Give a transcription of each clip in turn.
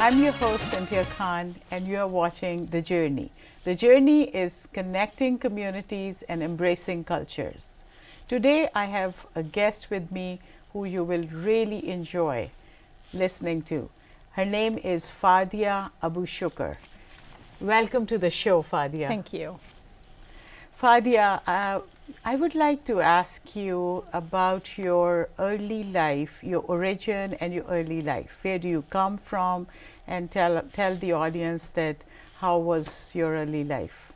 I'm your host, Cynthia Khan, and you are watching The Journey. The Journey is connecting communities and embracing cultures. Today, I have a guest with me who you will really enjoy listening to. Her name is Fadia Abu Shukr. Welcome to the show, Fadia. Thank you. Fadia, I would like to ask you about your early life, your origin and your early life. Where do you come from? And tell the audience that how was your early life?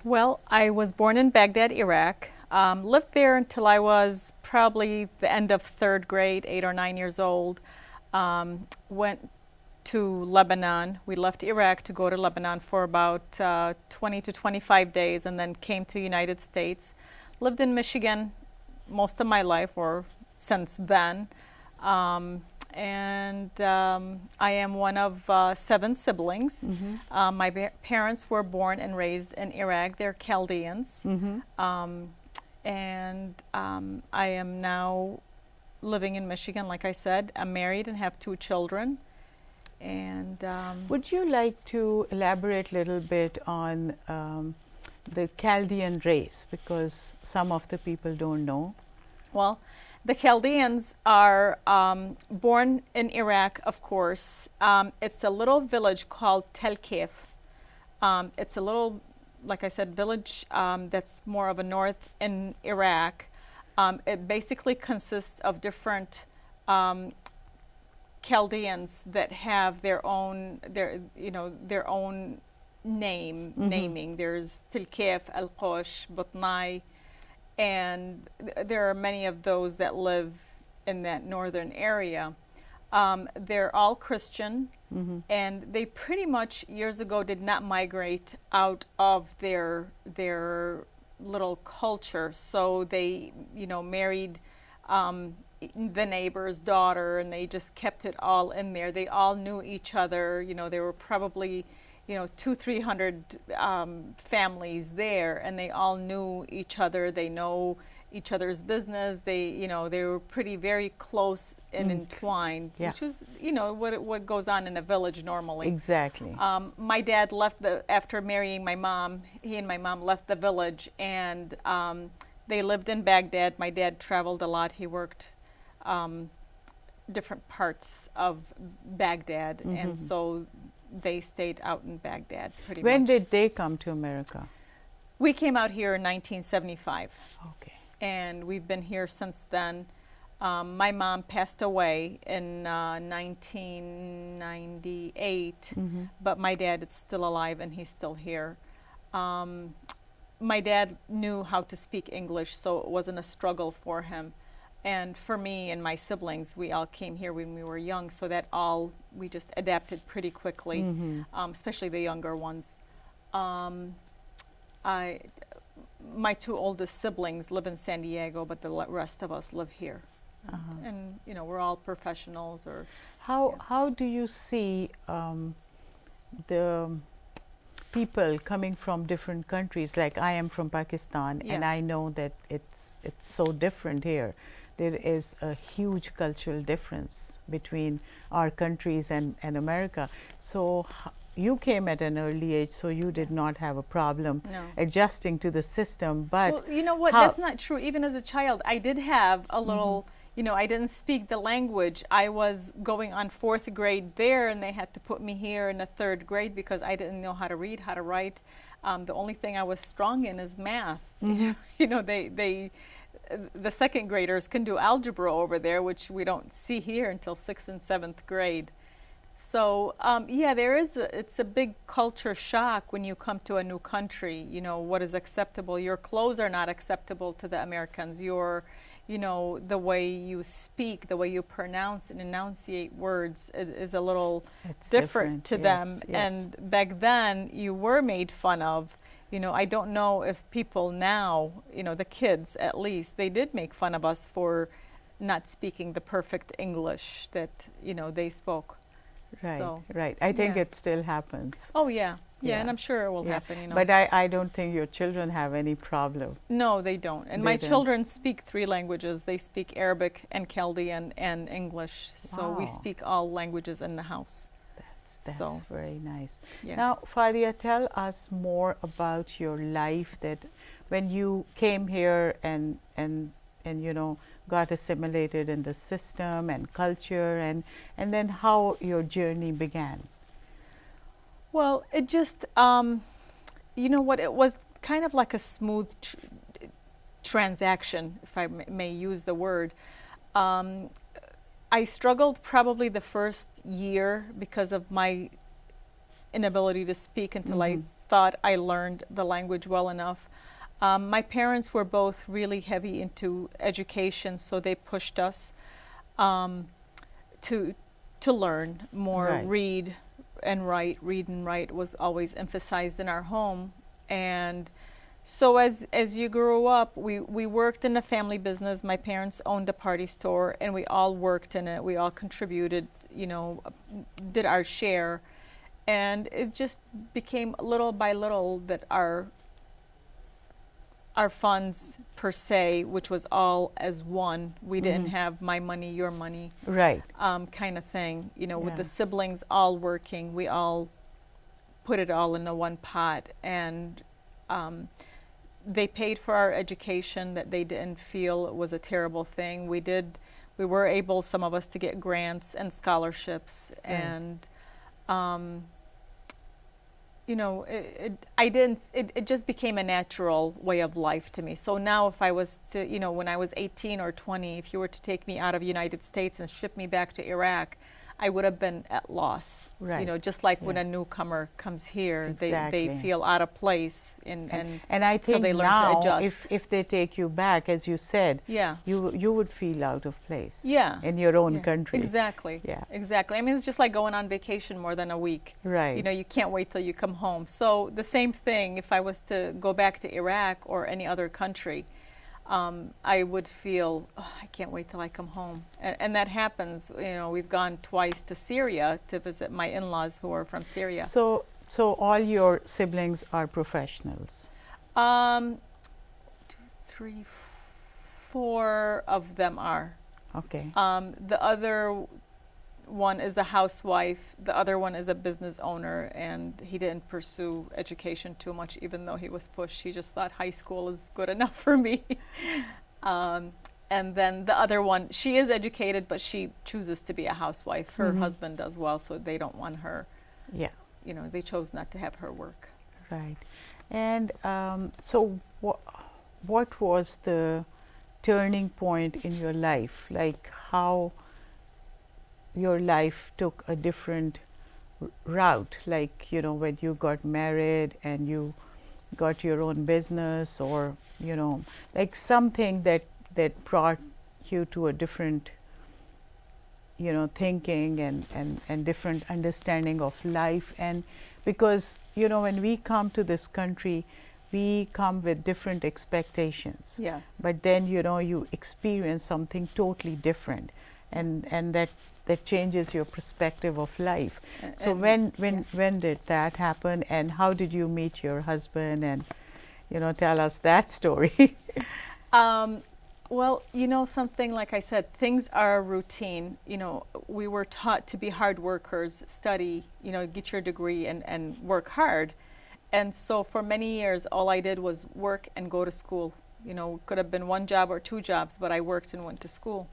Well, I was born in Baghdad, Iraq. Lived there until I was probably the end of third grade, 8 or 9 years old. Went to Lebanon. We left Iraq to go to Lebanon for about 20 to 25 days and then came to the United States. Lived in Michigan most of my life, or since then. I am one of 7 siblings. Mm-hmm. My parents were born and raised in Iraq. They're Chaldeans. Mm-hmm. I am now living in Michigan, like I said. I'm married and have 2 children. And would you like to elaborate a little bit on the Chaldean race, because some of the people don't know? Well, the Chaldeans are born in Iraq, of course. It's a little village called Tel Kef. It's a little, like I said, village that's more of a north in Iraq. It basically consists of different Chaldeans that have their own naming. There's Tilkef, Al-Qosh, Butnai, and there are many of those that live in that northern area. They're all Christian, Mm-hmm. and they pretty much years ago did not migrate out of their little culture. So they, married the neighbor's daughter, and they just kept it all in there. They all knew each other. There were probably 200-300 families there, and they all knew each other. They know each other's business. They were very close and entwined, Yeah. which is what goes on in a village normally. Exactly. My dad left after marrying my mom. He and my mom left the village, and they lived in Baghdad. My dad traveled a lot. He worked different parts of Baghdad, Mm-hmm. and so they stayed out in Baghdad pretty When much. did they come to America? We came out here in 1975, Okay. and we've been here since then. My mom passed away in 1998, Mm-hmm. but my dad is still alive and he's still here. My dad knew how to speak English, so it wasn't a struggle for him. And for me and my siblings, we all came here when we were young, so we just adapted pretty quickly, Mm-hmm. Especially the younger ones. My 2 oldest siblings live in San Diego, but the rest of us live here. Uh-huh. And we're all professionals. How do you see the people coming from different countries? Like I am from Pakistan, and Yeah. I know that it's so different here. There is a huge cultural difference between our countries and America. So you came at an early age, so you did not have a problem No. adjusting to the system. But Well, you know what? how- That's not true. Even as a child, I did have a little, I didn't speak the language. I was going on 4th grade there, and they had to put me here in the 3rd grade because I didn't know how to read, how to write. The only thing I was strong in is math. Mhm. The 2nd graders can do algebra over there, which we don't see here until 6th and 7th grade. So yeah, it's a big culture shock when you come to a new country. What is acceptable? Your clothes are not acceptable to the Americans. The way you speak, the way you pronounce and enunciate words is a little It's different to yes, them. yes. And back then, you were made fun of. I don't know if people now, the kids at least, they did make fun of us for not speaking the perfect English that, they spoke. Right, So, right. I think yeah. it still happens. Oh, yeah. Yeah, and Yeah. I'm sure it will Yeah. happen, But I don't think your children have any problem. No, they don't. And They my don't. children speak 3 languages. They speak Arabic and Chaldean and English. So we Wow. speak all languages in the house. That's So, very nice. yeah. Now, Fadia, tell us more about your life, that when you came here and got assimilated in the system and culture, and then how your journey began. Well, it just, you know what, it was kind of like a smooth transaction, if I may use the word. I struggled probably the first year because of my inability to speak until I thought I learned the language well enough. My parents were both really heavy into education, so they pushed us to learn more. Right. Read and write. Read and write was always emphasized in our home. And so as you grew up, we worked in the family business. My parents owned a party store, and we all worked in it. We all contributed, did our share. And it just became little by little that our funds per se, which was all as one. We didn't have my money, your money, Right. kind of thing. With Yeah. the siblings all working, we all put it all in the one pot, and they paid for our education. That they didn't feel it was a terrible thing. We were able, some of us, to get grants and scholarships, and it just became a natural way of life to me. So now if I was to, when I was 18 or 20, if you were to take me out of the United States and ship me back to Iraq, I would have been at loss. Right. Just like when Yeah. a newcomer comes here, Exactly. they feel out of place and I till think they learn to now, adjust. if they take you back, as you said, Yeah. you would feel out of place. Yeah. In your own Yeah. country. Exactly. Yeah. Exactly. I mean, it's just like going on vacation more than a week. Right. You can't wait till you come home. So the same thing, if I was to go back to Iraq or any other country, I would feel, oh, I can't wait till I come home. And that happens. We've gone twice to Syria to visit my in-laws who are from Syria. So all your siblings are professionals. 2, 3, 4 of them are. Okay. The other one is a housewife. The other one is a business owner, and he didn't pursue education too much, even though he was pushed. He just thought high school is good enough for me. And then the other one, she is educated, but she chooses to be a housewife. Her husband does well, so they don't want her. Yeah. They chose not to have her work. Right. And so what was the turning point in your life? Like how your life took a different route, like when you got married and you got your own business, or like something that brought you to a different thinking and different understanding of life. And because when we come to this country, we come with different expectations. Yes. But then you experience something totally different, and that changes your perspective of life. So when did that happen, and how did you meet your husband, and tell us that story. Well, something, like I said, things are routine. We were taught to be hard workers, study, get your degree and work hard. And so for many years, all I did was work and go to school. Could have been 1 job or 2 jobs, but I worked and went to school.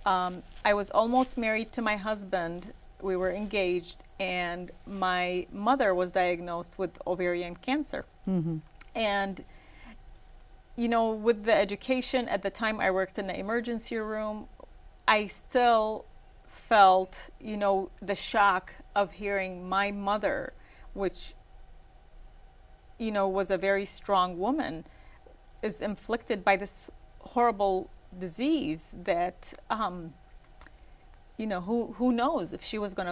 I was almost married to my husband. We were engaged, and my mother was diagnosed with ovarian cancer. And with the education at the time, I worked in the emergency room. I still felt, the shock of hearing my mother, which, was a very strong woman, is inflicted by this horrible disease that, who knows if she was going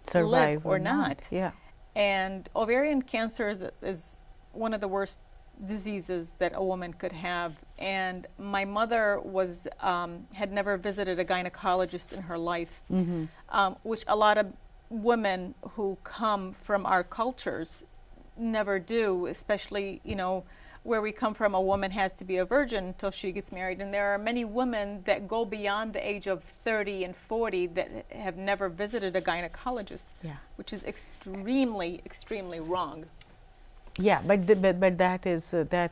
to live or not. Yeah. And ovarian cancer is one of the worst diseases that a woman could have. And my mother had never visited a gynecologist in her life, which a lot of women who come from our cultures never do, especially, where we come from, a woman has to be a virgin until she gets married. And there are many women that go beyond the age of 30 and 40 that have never visited a gynecologist, Yeah. which is extremely, extremely wrong. Yeah, but that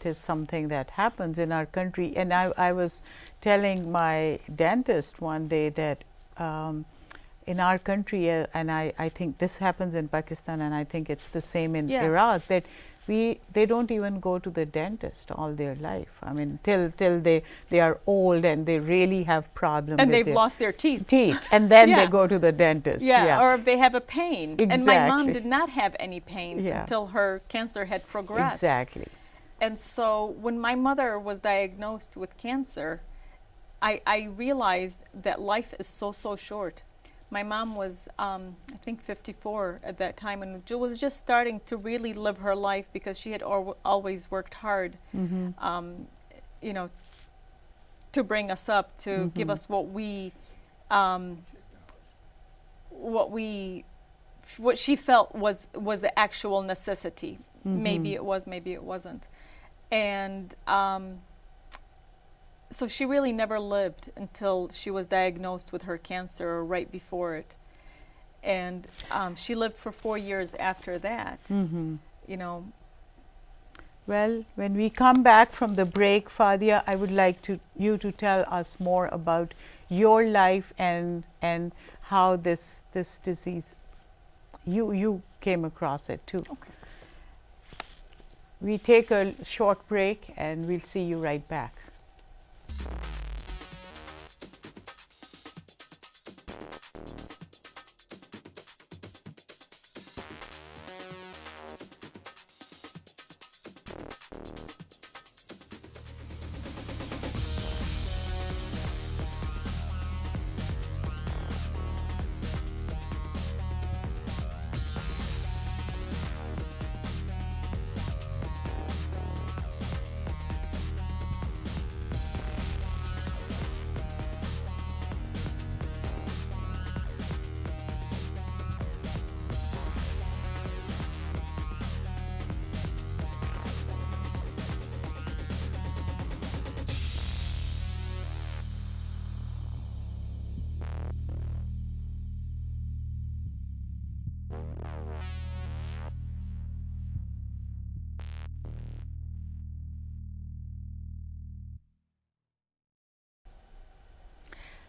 is something that happens in our country. And I was telling my dentist one day that in our country, and I think this happens in Pakistan, and I think it's the same in Yeah. Iraq, that they don't even go to the dentist all their life. I mean, till they are old and they really have problems. And with they've their lost their teeth. and then Yeah. they go to the dentist. Yeah, or if they have a pain. And my mom Exactly. did not have any pains Yeah. until her cancer had progressed. Exactly. And so when my mother was diagnosed with cancer, I realized that life is so, so short. My mom was, I think, 54 at that time, and was just starting to really live her life because she had always worked hard, you know, to bring us up, to give us what she felt was the actual necessity. Maybe it was, maybe it wasn't. And so she really never lived until she was diagnosed with her cancer, or right before it. And she lived for 4 years after that. You know. Well, when we come back from the break, Fadia, I would like you to tell us more about your life and how this disease you came across it too. Okay. We take a short break and we'll see you right back.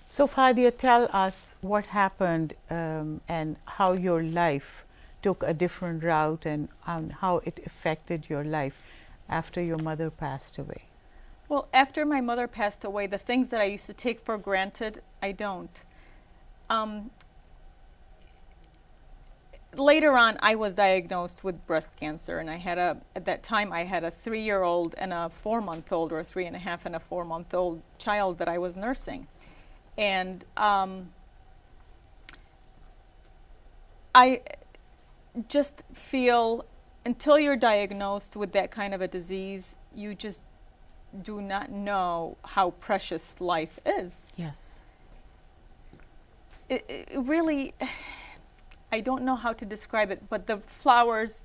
So Fadia, tell us what happened and how your life took a different route, and how it affected your life after your mother passed away. Well, after my mother passed away, the things that I used to take for granted, I don't. Later on, I was diagnosed with breast cancer, and at that time, I had a 3-year-old and a 4-month-old, or a 3.5 and a 4-month-old child that I was nursing. And I just feel, until you're diagnosed with that kind of a disease, you just do not know how precious life is. Yes. It really, I don't know how to describe it, but the flowers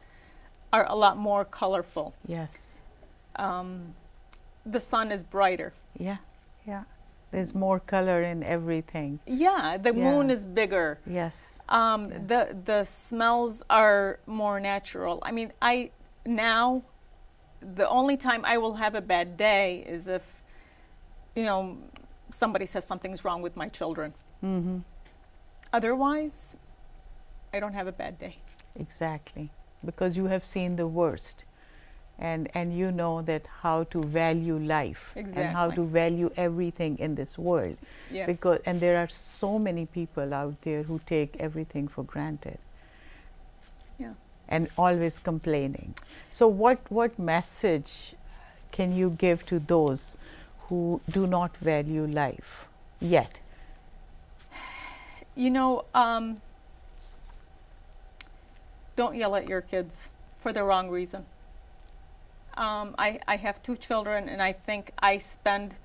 are a lot more colorful. Yes. The sun is brighter. Yeah. Yeah. There's more color in everything. Yeah, the moon is bigger. Yes. The smells are more natural. I mean, now, the only time I will have a bad day is if, somebody says something's wrong with my children. Otherwise, I don't have a bad day. Exactly, because you have seen the worst, and you know that how to value life. Exactly. And how to value everything in this world. Yes. And there are so many people out there who take everything for granted. Yeah. And always complaining. So what message can you give to those who do not value life yet? Don't yell at your kids for the wrong reason. I have 2 children, and I think I spend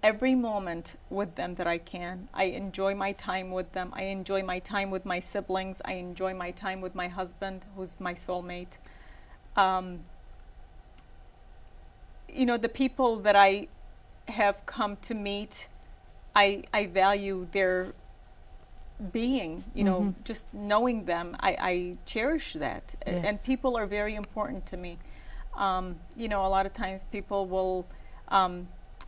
every moment with them that I can. I enjoy my time with them. I enjoy my time with my siblings. I enjoy my time with my husband, who's my soulmate. you know, the people that I have come to meet, I value their being, you know, just knowing them, I cherish that. And Yes. people are very important to me. You know, a lot of times people will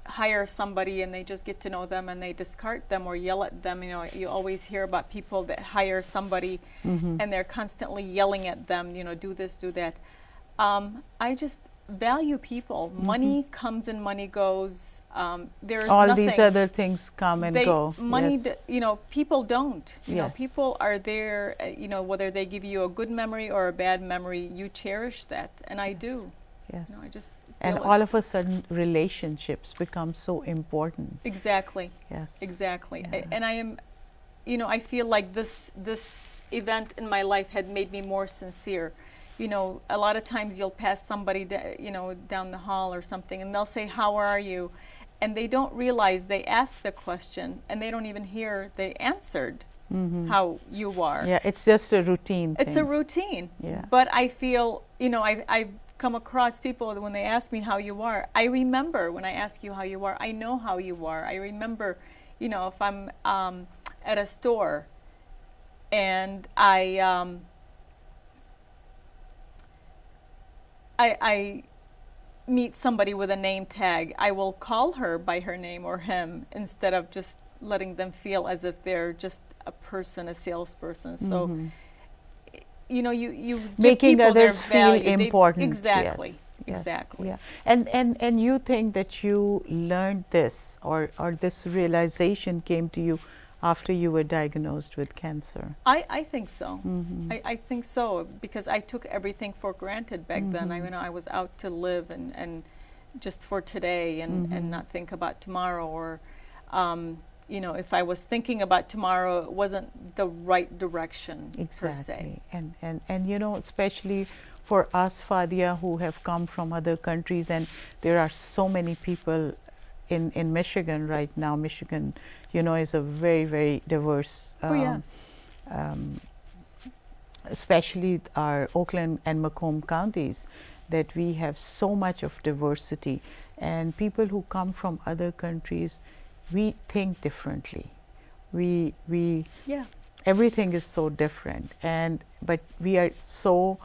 hire somebody and they just get to know them and they discard them or yell at them. You know, you always hear about people that hire somebody and they're constantly yelling at them, you know, do this, do that. I just value people. Money comes and money goes. There's All nothing. these other things come and go. Money, Yes. you know, people don't. You know, Yes. people are there, you know, whether they give you a good memory or a bad memory, you cherish that. And I do. Yes. You know, I just And feel all it's- of a sudden, relationships become so important. Exactly. Yes. Exactly. Yeah. And I am, you know, I feel like this event in my life had made me more sincere. You know, a lot of times you'll pass somebody, you know, down the hall or something, and they'll say, "How are you?" And they don't realize they asked the question, and they don't even hear they answered how you are. Yeah, it's just a routine It's a thing. routine. Yeah. But I feel, you know, I've come across people that when they ask me how you are, I remember when I ask you how you are, I know how you are. I remember, you know, if I'm at a store and I meet somebody with a name tag, I will call her by her name or him instead of just letting them feel as if they're just a person, a salesperson. So, you know, you give Making people their others feel value. They- important. exactly. Yes, yes, Exactly. Yeah. And you think that you learned this or this realization came to you after you were diagnosed with cancer? I think so. I think so because I took everything for granted back then. You know, I was out to live and just for today and not think about tomorrow or, you know, if I was thinking about tomorrow, it wasn't the right direction per se. Exactly. And you know, especially for us, Fadia, who have come from other countries, and there are so many people in Michigan right now. Michigan, you know, is a very, very diverse, Oh yes. especially our Oakland and Macomb counties, that we have so much of diversity. And people who come from other countries, we think differently. We Yeah. everything is so different, but we are so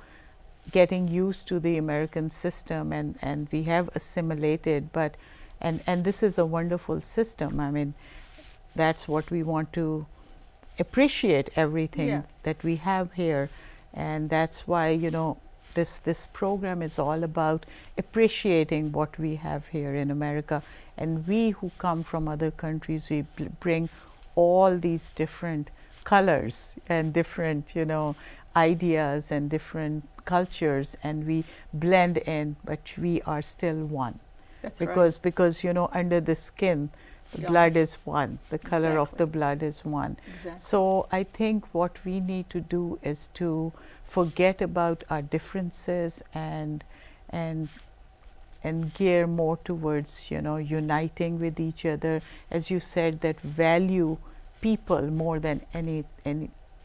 getting used to the American system, and we have assimilated, but and this is a wonderful system. I mean, that's what we want to appreciate, everything Yes. that we have here, and that's why, you know, this program is all about appreciating what we have here in America. And we who come from other countries, we bring all these different colors and different, you know, ideas and different cultures, and we blend in, but we are still one. That's Because you know, under the skin, the Yeah. blood is one, the color of Exactly. the blood is one. Exactly. So I think what we need to do is to forget about our differences and gear more towards, you know, uniting with each other, as you said, that value people more than any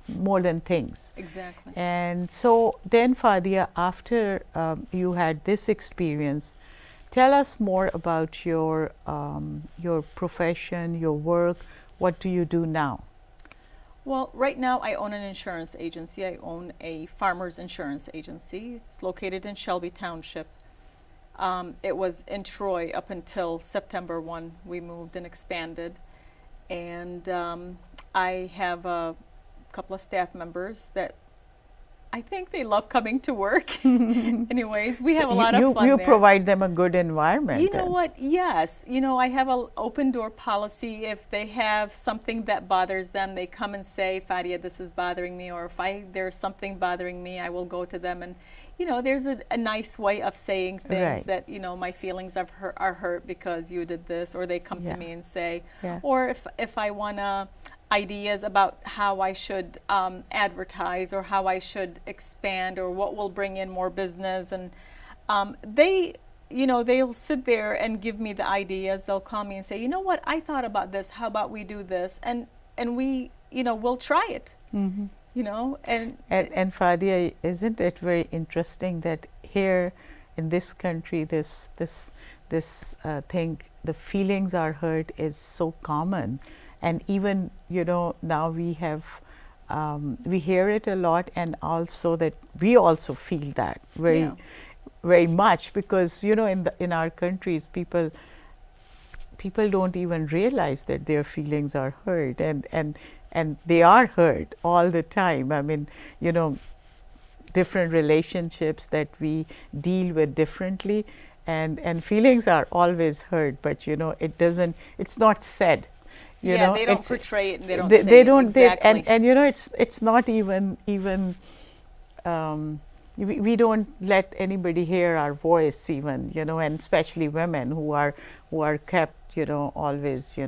more than things. Exactly. And so then, Fadia, after you had this experience, tell us more about your profession, your work. What do you do now? Well, right now I own an insurance agency. I own a farmer's insurance agency. It's located in Shelby Township. It was in Troy up until September 1. We moved and expanded. And I have a couple of staff members that I think they love coming to work. Anyways, we have a lot of fun You there. provide them a good environment. You know then. what? Yes. You know, I have an open door policy. If they have something that bothers them, they come and say, Fadia, this is bothering me. Or if there's something bothering me, I will go to them. And, you know, there's a nice way of saying things Right. that, you know, my feelings are hurt because you did this. Or they come Yeah. to me and say, Yeah. or if I want to ideas about how I should advertise or how I should expand or what will bring in more business. And they, you know, they'll sit there and give me the ideas. They'll call me and say, you know what, I thought about this. How about we do this? And we, you know, we'll try it, you know. And And Fadia, isn't it very interesting that here in this country, this thing, the feelings are hurt is so common, and even now we have we hear it a lot, and also that we also feel that very much, because in our countries people don't even realize that their feelings are hurt, and they are hurt all the time. I mean, different relationships that we deal with differently, and feelings are always hurt, but it's not said. They don't portray it, and they don't they, say they it don't exactly. and it's not even we don't let anybody hear our voice, even, and especially women who are kept, always,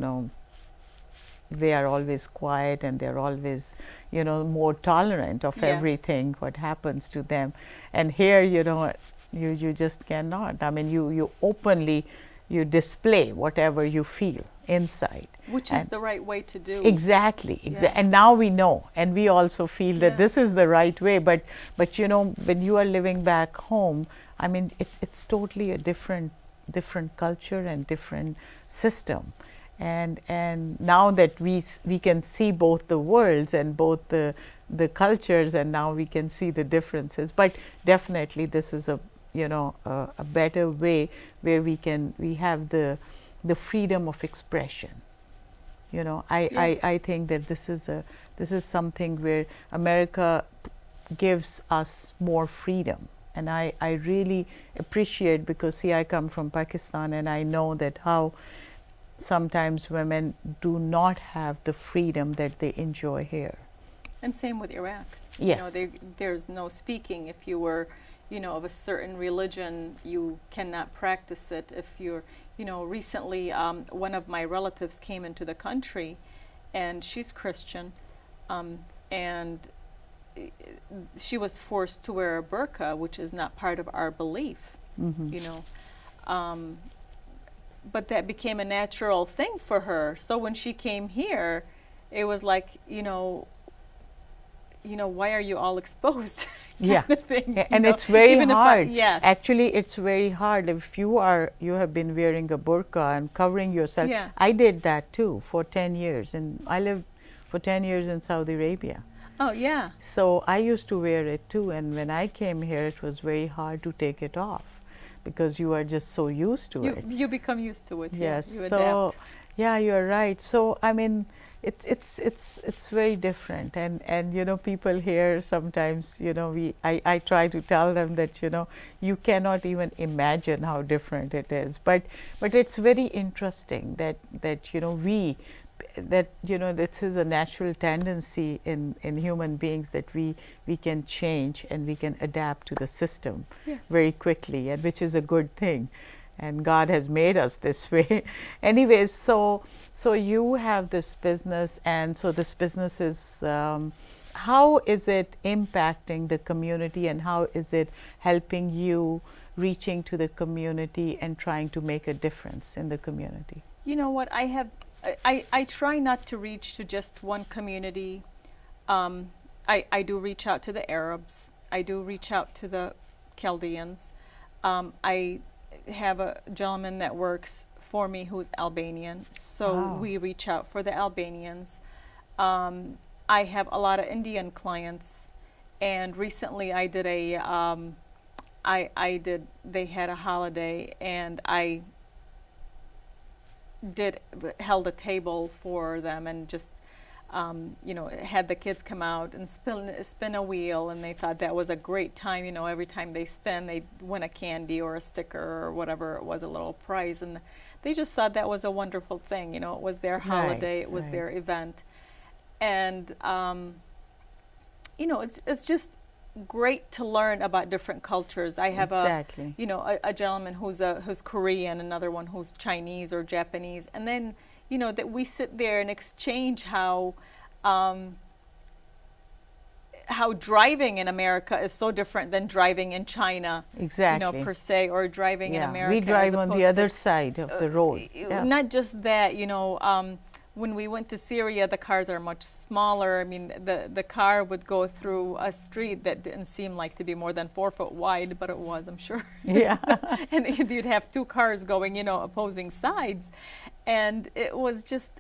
they are always quiet, and they're always, more tolerant of everything what happens to them. And here, you just cannot. I mean, you openly you display whatever you feel inside, which is the right way to do. Exactly. And now we know, and we also feel that this is the right way, but when you are living back home, I mean, it's totally a different culture and different system. And now that we can see both the worlds and both the cultures, and now we can see the differences, but definitely this is a a better way where we have the freedom of expression. I think that this is something where America gives us more freedom, and I really appreciate, because see, I come from Pakistan, and I know that how sometimes women do not have the freedom that they enjoy here. And same with Iraq. Yes. There's no speaking. If you were, of a certain religion, you cannot practice it. If you're, recently one of my relatives came into the country, and she's Christian, and she was forced to wear a burqa, which is not part of our belief, but that became a natural thing for her. So when she came here, it was like, why are you all exposed? kind of thing, and it's very Even hard. Yes. Actually, it's very hard if you have been wearing a burqa and covering yourself. Yeah. I did that too for 10 years, and I lived for 10 years in Saudi Arabia. Oh, yeah. So I used to wear it too, and when I came here, it was very hard to take it off, because you are just so used to it. You become used to it. Yes. You so adapt. yeah, you're right. So I mean, it's very different, and people here sometimes, I try to tell them that you cannot even imagine how different it is, but it's very interesting that this is a natural tendency in human beings, that we can change and we can adapt to the system very quickly, and which is a good thing, and God has made us this way. Anyways, so you have this business, and so this business is how is it impacting the community, and how is it helping you reaching to the community and trying to make a difference in the community? You know what, I try not to reach to just one community. I do reach out to the Arabs. I do reach out to the Chaldeans. I have a gentleman that works for me who's Albanian, so we reach out for the Albanians. I have a lot of Indian clients, and recently I did they had a holiday, and I held a table for them, and just had the kids come out and spin a wheel, and they thought that was a great time. Every time they spin, they win a candy or a sticker or whatever it was, a little prize, and they just thought that was a wonderful thing. It was their holiday, it was their event, and it's just great to learn about different cultures. I have a gentleman who's Korean, another one who's Chinese or Japanese, and then that we sit there and exchange how driving in America is so different than driving in China, per se, or driving in America. We drive on the other side of the road. Not just that, when we went to Syria, the cars are much smaller. I mean, the car would go through a street that didn't seem like to be more than 4 foot wide, but it was, I'm sure. Yeah. And you'd have two cars going, opposing sides. And it was just,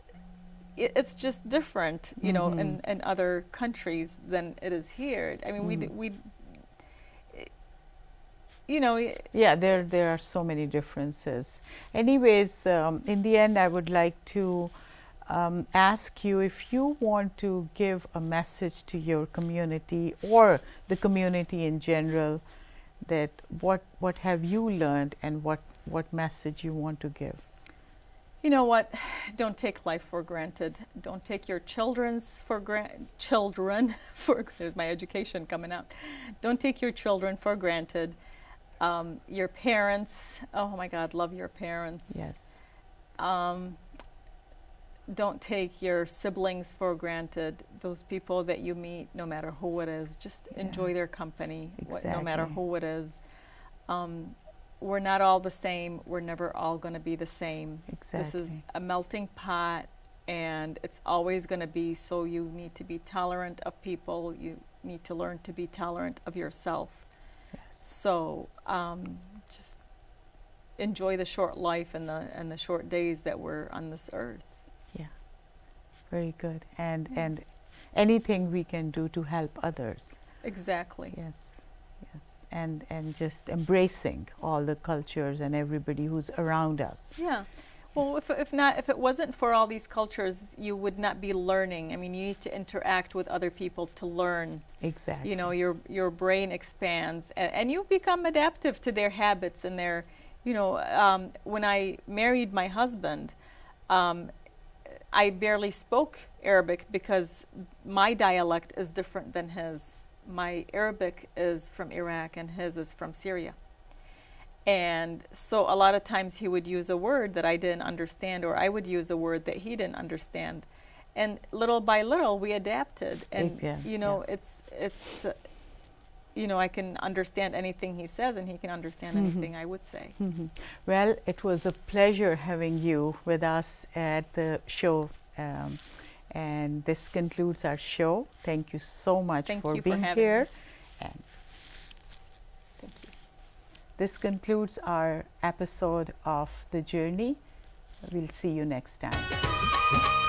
it's just different, in other countries than it is here. I mean, Yeah, there are so many differences. Anyways, in the end, I would like to ask you if you want to give a message to your community or the community in general, that what have you learned and what message you want to give. You know what? Don't take life for granted. Don't take your children for there's my education coming out. Don't take your children for granted. Your parents, oh my God, love your parents. Yes. Don't take your siblings for granted. Those people that you meet, no matter who it is, just enjoy their company, no matter who it is. We're not all the same. We're never all going to be the same. Exactly. This is a melting pot, and it's always going to be, so you need to be tolerant of people. You need to learn to be tolerant of yourself. Yes. So just enjoy the short life and the short days that we're on this earth. Yeah, very good. And anything we can do to help others. Exactly. Yes, yes. And just embracing all the cultures and everybody who's around us. Yeah. Well, if it wasn't for all these cultures, you would not be learning. I mean, you need to interact with other people to learn. Exactly. Your brain expands, and you become adaptive to their habits and their, when I married my husband, I barely spoke Arabic because my dialect is different than his. My Arabic is from Iraq and his is from Syria. And so a lot of times he would use a word that I didn't understand, or I would use a word that he didn't understand. And little by little we adapted. And it's I can understand anything he says, and he can understand anything I would say. Well, it was a pleasure having you with us at the show. And this concludes our show. Thank you so much for being here. And thank you. This concludes our episode of The Journey. We'll see you next time.